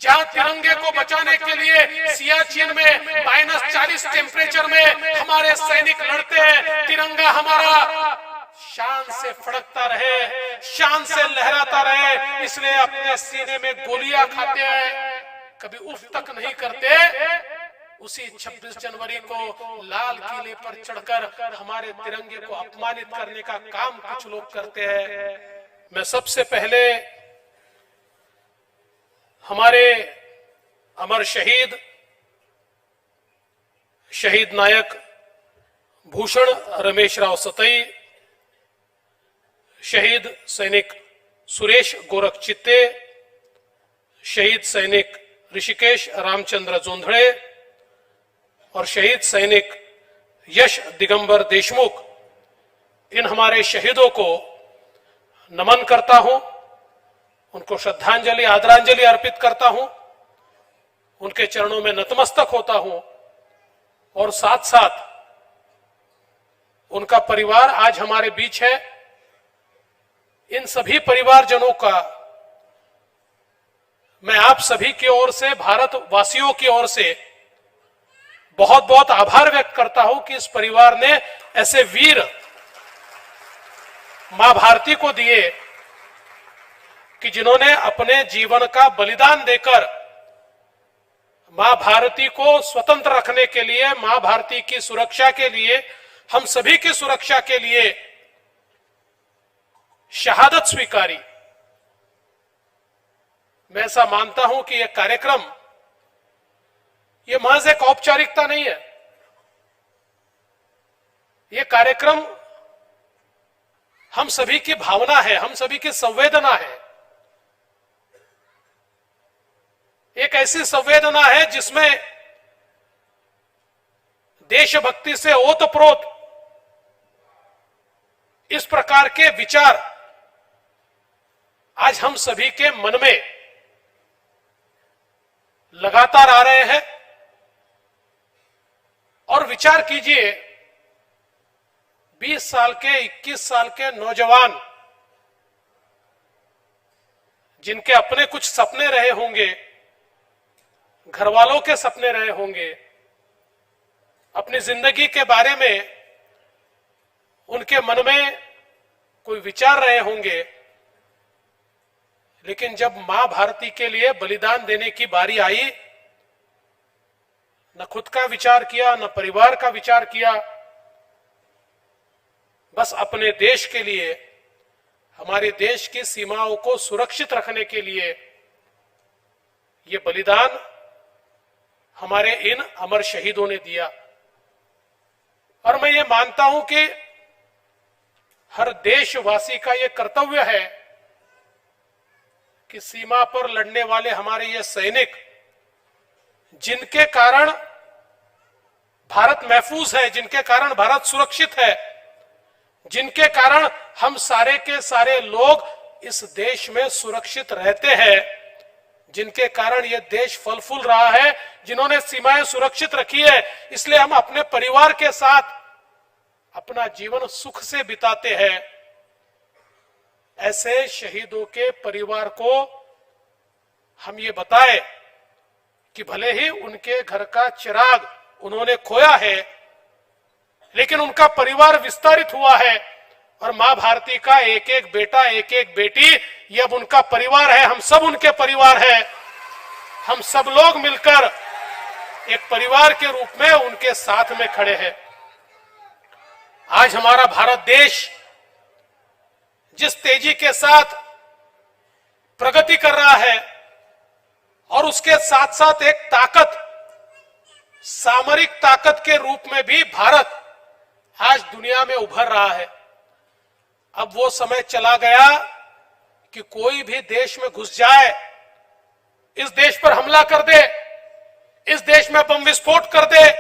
जहां तिरंगे को बचाने के लिए सियाचिन में -40 टेम्परेचर में हमारे सैनिक लड़ते हैं, तिरंगा हमारा शान से फड़कता रहे, शान से लहराता रहे, इसलिए अपने सीने में गोलियां खाते हैं, कभी उफ तक नहीं करते। उसी 26 जनवरी को लाल किले पर चढ़कर हमारे तिरंगे को अपमानित करने का काम कुछ लोग करते हैं। मैं सबसे पहले हमारे अमर शहीद नायक भूषण रमेश राव सतई, शहीद सैनिक सुरेश गोरख चित्ते, शहीद सैनिक ऋषिकेश रामचंद्र जोंधड़े और शहीद सैनिक यश दिगंबर देशमुख, इन हमारे शहीदों को नमन करता हूं, उनको श्रद्धांजलि आदरांजलि अर्पित करता हूं, उनके चरणों में नतमस्तक होता हूं और साथ साथ उनका परिवार आज हमारे बीच है। इन सभी परिवारजनों का मैं आप सभी की ओर से, भारतवासियों की ओर से बहुत बहुत आभार व्यक्त करता हूं कि इस परिवार ने ऐसे वीर मां भारती को दिए कि जिन्होंने अपने जीवन का बलिदान देकर मां भारती को स्वतंत्र रखने के लिए, मां भारती की सुरक्षा के लिए, हम सभी की सुरक्षा के लिए शहादत स्वीकारी। मैं ऐसा मानता हूं कि यह कार्यक्रम ये महज एक औपचारिकता नहीं है, यह कार्यक्रम हम सभी की भावना है, हम सभी की संवेदना है। एक ऐसी संवेदना है जिसमें देशभक्ति से ओतप्रोत इस प्रकार के विचार आज हम सभी के मन में लगातार आ रहे हैं। और विचार कीजिए, 20 साल के, 21 साल के नौजवान जिनके अपने कुछ सपने रहे होंगे, घर वालों के सपने रहे होंगे, अपनी जिंदगी के बारे में उनके मन में कोई विचार रहे होंगे, लेकिन जब मां भारती के लिए बलिदान देने की बारी आई, न खुद का विचार किया, न परिवार का विचार किया, बस अपने देश के लिए, हमारे देश की सीमाओं को सुरक्षित रखने के लिए ये बलिदान हमारे इन अमर शहीदों ने दिया। और मैं ये मानता हूं कि हर देशवासी का ये कर्तव्य है कि सीमा पर लड़ने वाले हमारे ये सैनिक, जिनके कारण भारत महफूज है, जिनके कारण भारत सुरक्षित है, जिनके कारण हम सारे के सारे लोग इस देश में सुरक्षित रहते हैं, जिनके कारण यह देश फल फूल रहा है, जिन्होंने सीमाएं सुरक्षित रखी है, इसलिए हम अपने परिवार के साथ अपना जीवन सुख से बिताते हैं। ऐसे शहीदों के परिवार को हम ये बताएं कि भले ही उनके घर का चिराग उन्होंने खोया है, लेकिन उनका परिवार विस्तारित हुआ है और मां भारती का एक एक बेटा, एक एक बेटी, ये अब उनका परिवार है। हम सब उनके परिवार हैं। हम सब लोग मिलकर एक परिवार के रूप में उनके साथ में खड़े हैं। आज हमारा भारत देश जिस तेजी के साथ प्रगति कर रहा है और उसके साथ साथ एक ताकत, सामरिक ताकत के रूप में भी भारत आज दुनिया में उभर रहा है। अब वो समय चला गया कि कोई भी देश में घुस जाए, इस देश पर हमला कर दे, इस देश में बम विस्फोट कर दे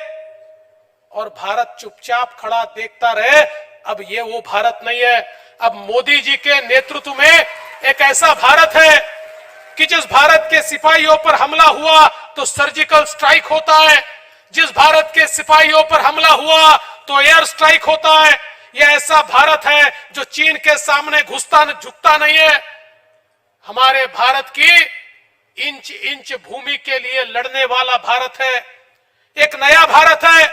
और भारत चुपचाप खड़ा देखता रहे। अब ये वो भारत नहीं है। अब मोदी जी के नेतृत्व में एक ऐसा भारत है कि जिस भारत के सिपाहियों पर हमला हुआ तो सर्जिकल स्ट्राइक होता है, जिस भारत के सिपाहियों पर हमला हुआ तो एयर स्ट्राइक होता है। यह ऐसा भारत है जो चीन के सामने झुकता नहीं है। हमारे भारत की इंच इंच भूमि के लिए लड़ने वाला भारत है। एक नया भारत है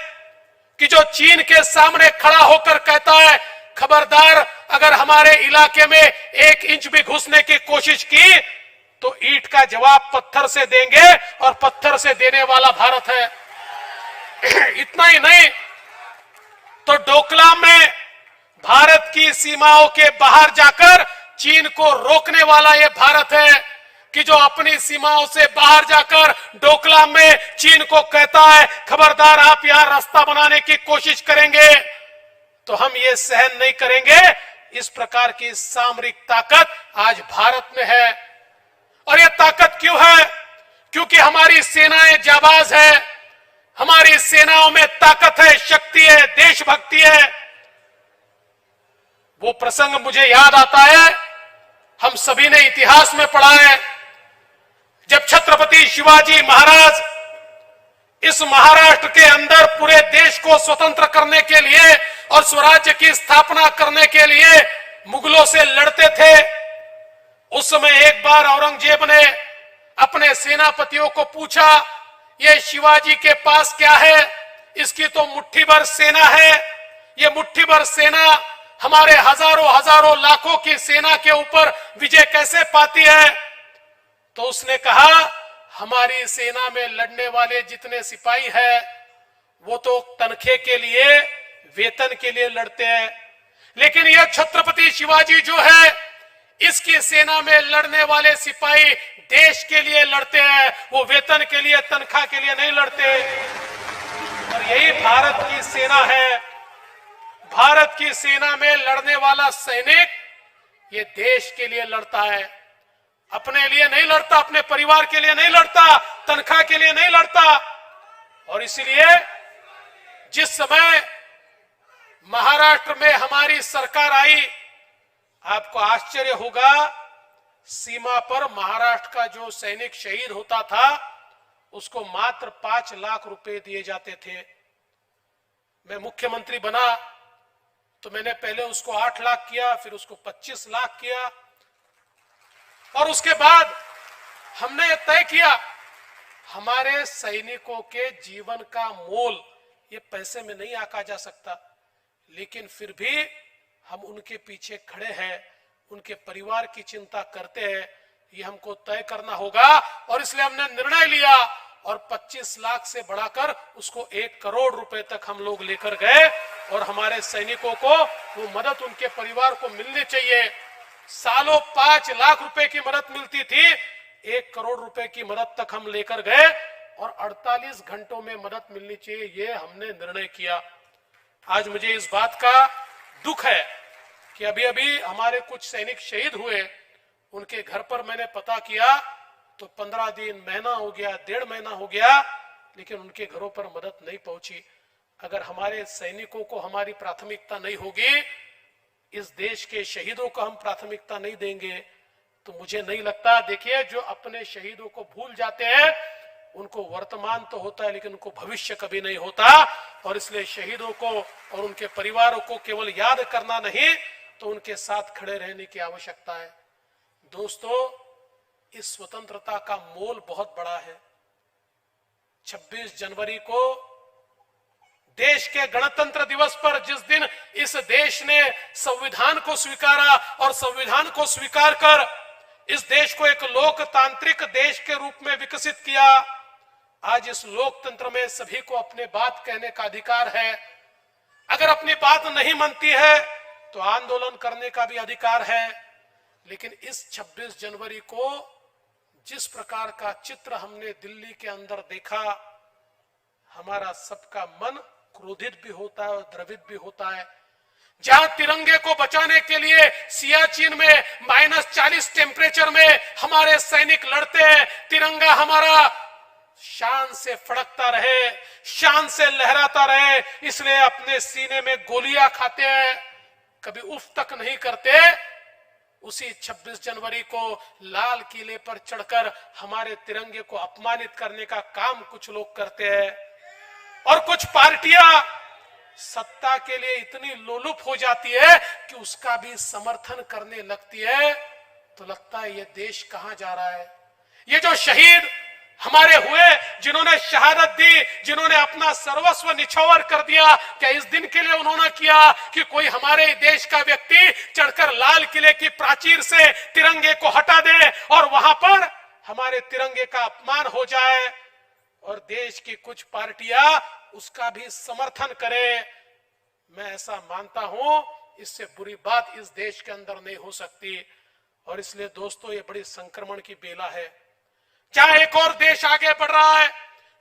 कि जो चीन के सामने खड़ा होकर कहता है, खबरदार, अगर हमारे इलाके में 1 इंच भी घुसने की कोशिश की तो ईंट का जवाब पत्थर से देंगे, और पत्थर से देने वाला भारत है। इतना ही नहीं, तो डोकलाम में भारत की सीमाओं के बाहर जाकर चीन को रोकने वाला यह भारत है कि जो अपनी सीमाओं से बाहर जाकर डोकलाम में चीन को कहता है, खबरदार, आप यहां रास्ता बनाने की कोशिश करेंगे तो हम ये सहन नहीं करेंगे। इस प्रकार की सामरिक ताकत आज भारत में है। और यह ताकत क्यों है? क्योंकि हमारी सेनाएं जाबाज है, हमारी सेनाओं में ताकत है, शक्ति है, देशभक्ति है। वो प्रसंग मुझे याद आता है, हम सभी ने इतिहास में पढ़ा है, जब छत्रपति शिवाजी महाराज इस महाराष्ट्र के अंदर पूरे देश को स्वतंत्र करने के लिए और स्वराज्य की स्थापना करने के लिए मुगलों से लड़ते थे, उस समय एक बार औरंगजेब ने अपने सेनापतियों को पूछा, ये शिवाजी के पास क्या है? इसकी तो मुट्ठी भर सेना है, ये मुट्ठी भर सेना हमारे हजारों हजारों लाखों की सेना के ऊपर विजय कैसे पाती है? तो उसने कहा, हमारी सेना में लड़ने वाले जितने सिपाही हैं वो तो तनखे के लिए, वेतन के लिए लड़ते हैं, लेकिन यह छत्रपति शिवाजी जो है, इसकी सेना में लड़ने वाले सिपाही देश के लिए लड़ते हैं, वो वेतन के लिए, तनख्वाह के लिए नहीं लड़ते। और यही भारत की सेना है। भारत की सेना में लड़ने वाला सैनिक ये देश के लिए लड़ता है, अपने लिए नहीं लड़ता, अपने परिवार के लिए नहीं लड़ता, तनख्वाह के लिए नहीं लड़ता। और इसलिए जिस समय महाराष्ट्र में हमारी सरकार आई, आपको आश्चर्य होगा, सीमा पर महाराष्ट्र का जो सैनिक शहीद होता था उसको मात्र 5 लाख रुपए दिए जाते थे। मैं मुख्यमंत्री बना तो मैंने पहले उसको 8 लाख किया, फिर उसको 25 लाख किया, और उसके बाद हमने तय किया हमारे सैनिकों के जीवन का मोल ये पैसे में नहीं आंका जा सकता, लेकिन फिर भी हम उनके पीछे खड़े हैं, उनके परिवार की चिंता करते हैं, ये हमको तय करना होगा। और इसलिए हमने निर्णय लिया और 25 लाख से बढ़ाकर उसको 1 करोड़ रुपए तक हम लोग लेकर गए, और हमारे सैनिकों को वो मदद उनके परिवार को मिलनी चाहिए। सालों 5 लाख रुपए की मदद मिलती थी, 1 करोड़ रुपए की मदद तक हम लेकर गए, और 48 घंटों में मदद मिलनी चाहिए, ये हमने निर्णय किया। आज मुझे इस बात का दुख है कि अभी अभी हमारे कुछ सैनिक शहीद हुए, उनके घर पर मैंने पता किया तो 15 दिन, महीना हो गया, 1.5 महीना हो गया, लेकिन उनके घरों पर मदद नहीं पहुंची। अगर हमारे सैनिकों को हमारी प्राथमिकता नहीं होगी, इस देश के शहीदों को हम प्राथमिकता नहीं देंगे, तो मुझे नहीं लगता। देखिए, जो अपने शहीदों को भूल जाते हैं उनको वर्तमान तो होता है लेकिन उनको भविष्य कभी नहीं होता। और इसलिए शहीदों को और उनके परिवारों को केवल याद करना नहीं, तो उनके साथ खड़े रहने की आवश्यकता है। दोस्तों, इस स्वतंत्रता का मोल बहुत बड़ा है। 26 जनवरी को देश के गणतंत्र दिवस पर, जिस दिन इस देश ने संविधान को स्वीकारा और संविधान को स्वीकार कर इस देश को एक लोकतांत्रिक देश के रूप में विकसित किया, आज इस लोकतंत्र में सभी को अपने बात कहने का अधिकार है। अगर अपनी बात नहीं मानती है तो आंदोलन करने का भी अधिकार है। लेकिन इस 26 जनवरी को जिस प्रकार का चित्र हमने दिल्ली के अंदर देखा, हमारा सबका मन क्रोधित भी होता है और द्रवित भी होता है। जहां तिरंगे को बचाने के लिए सियाचिन में -40 टेम्परेचर में हमारे सैनिक लड़ते हैं, तिरंगा हमारा शान से फड़कता रहे, शान से लहराता रहे, इसलिए अपने सीने में गोलियां खाते हैं, कभी उफ तक नहीं करते। उसी 26 जनवरी को लाल किले पर चढ़कर हमारे तिरंगे को अपमानित करने का काम कुछ लोग करते हैं। और कुछ पार्टियां सत्ता के लिए इतनी लोलुप हो जाती है कि उसका भी समर्थन करने लगती है, तो लगता है ये देश कहां जा रहा है। ये जो शहीद हमारे हुए, जिन्होंने शहादत दी, जिन्होंने अपना सर्वस्व निछावर कर दिया, क्या इस दिन के लिए उन्होंने किया कि कोई हमारे देश का व्यक्ति चढ़कर लाल किले की प्राचीर से तिरंगे को हटा दे और वहां पर हमारे तिरंगे का अपमान हो जाए और देश की कुछ पार्टियां उसका भी समर्थन करे? मैं ऐसा मानता हूं, इससे बुरी बात इस देश के अंदर नहीं हो सकती। और इसलिए दोस्तों, ये बड़ी संक्रमण की बेला है। जहां एक और देश आगे बढ़ रहा है,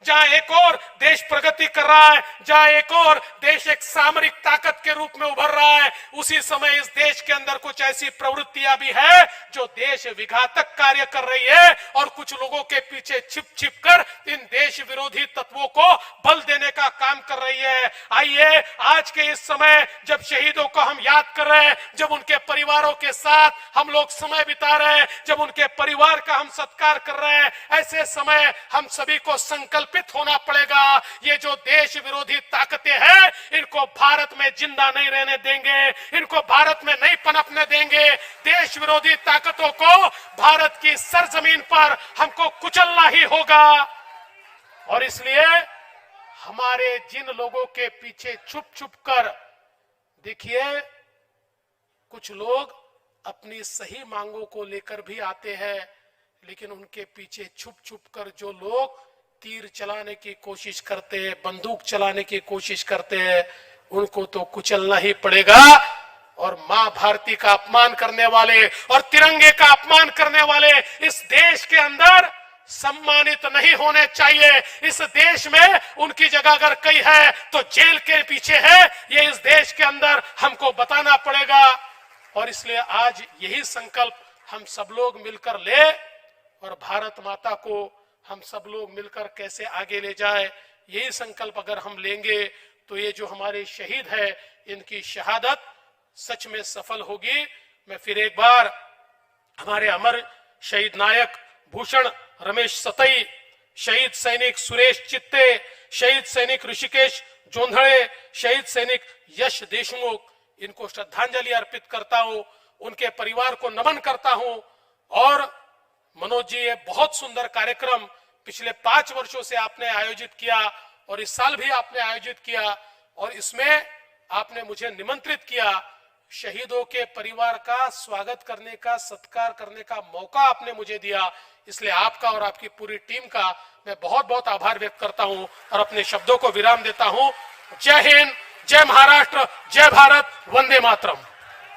जहां एक और देश प्रगति कर रहा है, जहां एक और देश एक सामरिक ताकत के रूप में उभर रहा है, उसी समय इस देश के अंदर कुछ ऐसी प्रवृत्तियां भी है जो देश विघातक कार्य कर रही है और कुछ लोगों के पीछे छिप छिप कर इन देश विरोधी तत्वों को बल देने का काम कर रही है। आइए, आज के इस समय जब शहीदों को हम याद कर रहे हैं, जब उनके परिवारों के साथ हम लोग समय बिता रहे हैं, जब उनके परिवार का हम सत्कार कर रहे हैं, ऐसे समय हम सभी को संकल्प होना पड़ेगा। ये जो देश विरोधी ताकतें हैं, इनको भारत में जिंदा नहीं रहने देंगे, इनको भारत में नहीं पनपने देंगे। देश विरोधी ताकतों को भारत की सरजमीन पर हमको कुचलना ही होगा। और इसलिए हमारे जिन लोगों के पीछे छुप छुप कर, देखिए, कुछ लोग अपनी सही मांगों को लेकर भी आते हैं, लेकिन उनके पीछे छुप छुप कर जो लोग तीर चलाने की कोशिश करते हैं, बंदूक चलाने की कोशिश करते हैं, उनको तो कुचलना ही पड़ेगा। और मां भारती का अपमान करने वाले और तिरंगे का अपमान करने वाले इस देश के अंदर सम्मानित नहीं होने चाहिए। इस देश में उनकी जगह अगर कहीं है तो जेल के पीछे है, ये इस देश के अंदर हमको बताना पड़ेगा। और इसलिए आज यही संकल्प हम सब लोग मिलकर ले और भारत माता को हम सब लोग मिलकर कैसे आगे ले जाए, यही संकल्प अगर हम लेंगे तो ये जो हमारे शहीद है, इनकी शहादत सच में सफल होगी। मैं फिर एक बार हमारे अमर शहीद नायक भूषण रमेश सतई, शहीद सैनिक सुरेश चित्ते, शहीद सैनिक ऋषिकेश जोंधळे, शहीद सैनिक यश देशमुख, इनको श्रद्धांजलि अर्पित करता हूं, उनके परिवार को नमन करता हूं। और मनोज जी, ये बहुत सुंदर कार्यक्रम पिछले 5 वर्षों से आपने आयोजित किया और इस साल भी आपने आयोजित किया और इसमें आपने मुझे निमंत्रित किया। शहीदों के परिवार का स्वागत करने का, सत्कार करने का मौका आपने मुझे दिया, इसलिए आपका और आपकी पूरी टीम का मैं बहुत बहुत आभार व्यक्त करता हूं और अपने शब्दों को विराम देता हूं। जय हिंद, जय महाराष्ट्र, जय भारत, वंदे मातरम।